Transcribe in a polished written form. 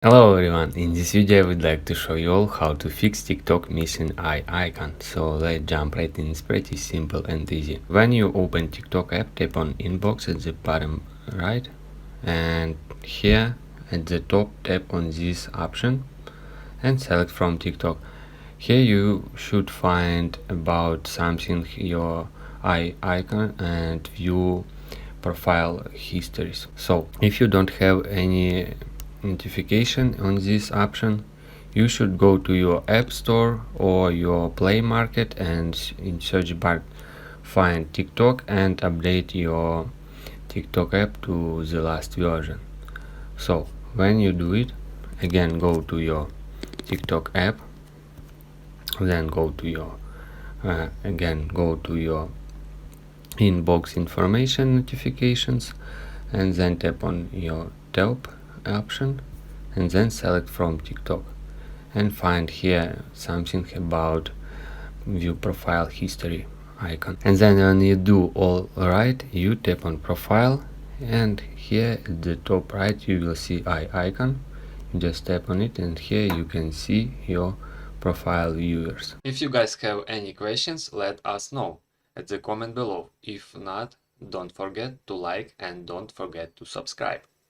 Hello everyone, in this video I would like to show you all how to fix TikTok missing eye icon. So let's jump right in, it's pretty simple and easy. When you open TikTok app, tap on inbox at the bottom right, and here at the top tap on this option and select from TikTok. Here you should find about something, your eye icon, and view profile histories. So if you don't have any notification on this option, you should go to your app store or your Play Market and in search bar find TikTok and update your TikTok app to the last version. So when you do it, again go to your TikTok app, then go to your inbox information notifications, and then tap on your top option and then select from TikTok and find here something about view profile history icon. And then when you do all right, you tap on profile, and here at the top right you will see eye icon. You just tap on it and here you can see your profile viewers. If you guys have any questions, let us know at the comment below. If not, don't forget to like and don't forget to subscribe.